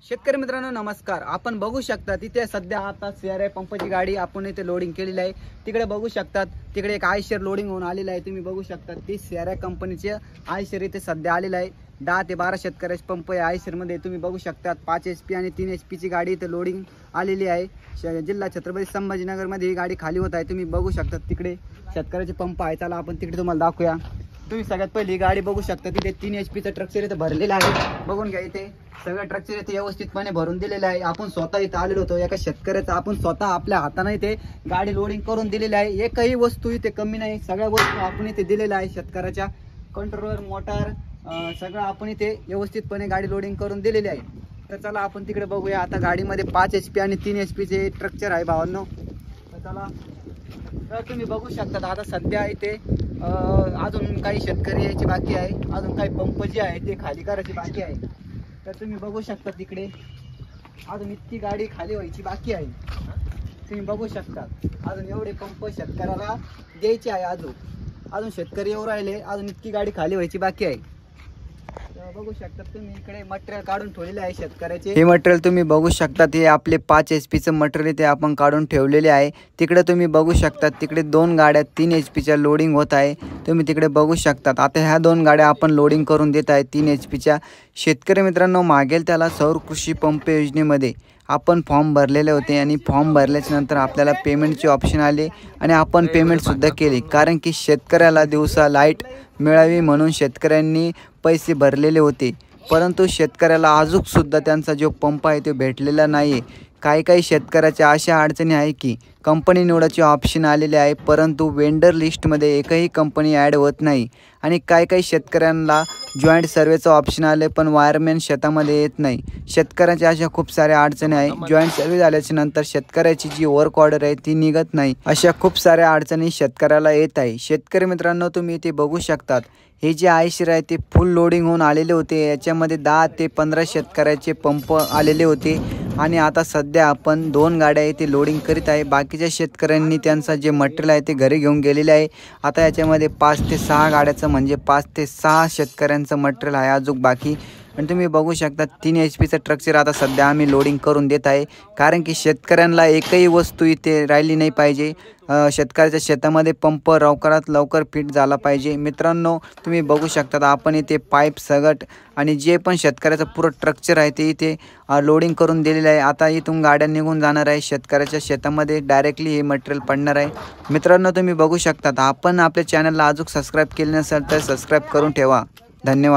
शेतकरी मित्रांनो नमस्कार। आपण बघू शकता तिथे सध्या आता सीआरआय पंपाची गाडी आपण इथे लोडिंग केलेली आहे। तिकडे बघू शकतात तिकडे एक आयशर लोडिंग होऊन आलेला आहे। तुम्ही बघू शकता ती सीआरआय कंपनीचे आयशर इथे सध्या आलेला आहे। 10 ते 12 शेतकऱ्याचे पंप आहे आयशर मध्ये। तुम्ही बघू शकता 5 HP आणि 3 HP ची गाडी इथे लोडिंग आलेली आहे। जिल्हा छत्रपती संभाजीनगर मध्ये ही गाडी खाली होत आहे। तुम्ही बघू शकता तिकडे शेतकऱ्याचे पंप आहे। चला आपण तिकडे तुम्हाला दाखवूया। तुम्ही सगळ्यात पहिली गाडी बघू शकता तिथे 3 HP चा ट्रक्चर इथे भरलेला आहे। बघून घ्या इथे सगळं ट्रक्चर इथे व्यवस्थितपणे भरून दिलेलं आहे। आपण स्वतः इथे आलेलो होतो एका शेतकऱ्याचा आपण स्वतः आपल्या हाताने इथे गाडी लोडिंग करून दिलेली आहे। एकही वस्तू इथे कमी नाही, सगळ्या वस्तू आपण इथे दिलेल्या आहे। शेतकऱ्याच्या कंट्रोलर मोटार सगळं आपण इथे व्यवस्थितपणे गाडी लोडिंग करून दिलेली आहे। तर चला आपण तिकडे बघूया। आता गाडीमध्ये 5 HP आणि 3 HP चे ट्रक्चर आहे भावांनो। तर चला तर तुम्ही बघू शकता आता सध्या इथे अजून काही शेतकरी यायची बाकी आहे, अजून काही पंप जे आहे ते खाली करायची बाकी आहे। तर तुम्ही बघू शकता तिकडे अजून इतकी गाडी खाली व्हायची बाकी आहे। तुम्ही बघू शकता अजून एवढे पंप शेतकऱ्याला द्यायचे आहे। अजून शेतकरी येऊ राहिले, अजून इतकी गाडी खाली व्हायची बाकी आहे। बघू शकता तुम्ही इकडे मटेरियल काढून ठेवलेले आहे शेतकऱ्याचे। हे मटेरियल तुम्ही बघू शकता ते आपले 5 HP चं मटेरियल ते आपण काढून ठेवलेले आहे। तिकडे तुम्ही बघू शकता तिकडे 2 गाड्या 3 HP च्या लोडिंग होत आहे। तुम्ही तिकडे बघू शकता आता ह्या 2 गाड्या आपण लोडिंग करून देत आहे 3 HP च्या। शेतकरी मित्रांनो मागेल त्याला सौर कृषी पंप योजनेमध्ये आपण फॉर्म भरलेले होते आणि फॉर्म भरल्याच्या नंतर आपल्याला पेमेंटचे ऑप्शन आले आणि आपण पेमेंट सुद्धा केले। कारण की शेतकऱ्याला दिवसा लाईट मिळावी म्हणून शेतकऱ्यांनी पैसे भरलेले होते, परंतु शेतकऱ्याला अजून सुद्धा त्यांचा जो पंप आहे तो भेटलेला नाही। काही शेतकऱ्याच्या अशा अडचणी आहे की कंपनी निवडाचे ऑप्शन आलेले आहे, परंतु वेंडर लिस्टमध्ये एकही कंपनी ॲड होत नाही। आणि काही शेतकऱ्यांना जॉईंट सर्वेचं ऑप्शन आले पण वायरमॅन शेतामध्ये येत नाही। शेतकऱ्याच्या अशा खूप साऱ्या अडचणी आहे। जॉईंट सर्वे झाल्याच्या नंतर शेतकऱ्याची जी वर्क ऑर्डर आहे ती निघत नाही। अशा खूप साऱ्या अडचणी शेतकऱ्याला येत आहे। शेतकरी मित्रांनो तुम्ही इथे बघू शकतात हे जे आयशर आहे ते फुल लोडिंग होऊन आलेले होते। याच्यामध्ये 10 ते 15 शेतकऱ्याचे पंप आलेले होते आणि आता सध्या आपण 2 गाड्या इथे लोडिंग करीत आहे। बाकीच्या शेतकऱ्यांनी त्यांचा जे मटेरियल आहे ते घरी घेऊन गेलेले आहे। आता याच्यामध्ये 5 ते 6 गाड्याचं म्हणजे 5 ते 6 शेतकऱ्यांचं मटेरियल आहे अजून बाकी। आणि तुम्ही बघू शकता 3 HP चं ट्रक्चर आता सध्या आम्ही लोडिंग करून देत आहे। कारण की शेतकऱ्यांना एकही वस्तू इथे राहिली नाही पाहिजे। शेतकऱ्याच्या शेतामध्ये पंप लवकरात लवकर फिट झाला पाहिजे। मित्रांनो तुम्ही बघू शकता आपण इथे पाईप सगट आणि जे पण शेतकऱ्याचं पूर्ण स्ट्रक्चर आहे ते इथे लोडिंग करून दिलेलं आहे। आता इथून गाड्या निघून जाणार आहे शेतकऱ्याच्या शेतामध्ये डायरेक्टली हे मटेरियल पडणार आहे। मित्रांनो तुम्ही बघू शकता आपण आपल्या चॅनलला अजून सबस्क्राईब केले नसेल तर सबस्क्राईब करून ठेवा। धन्यवाद।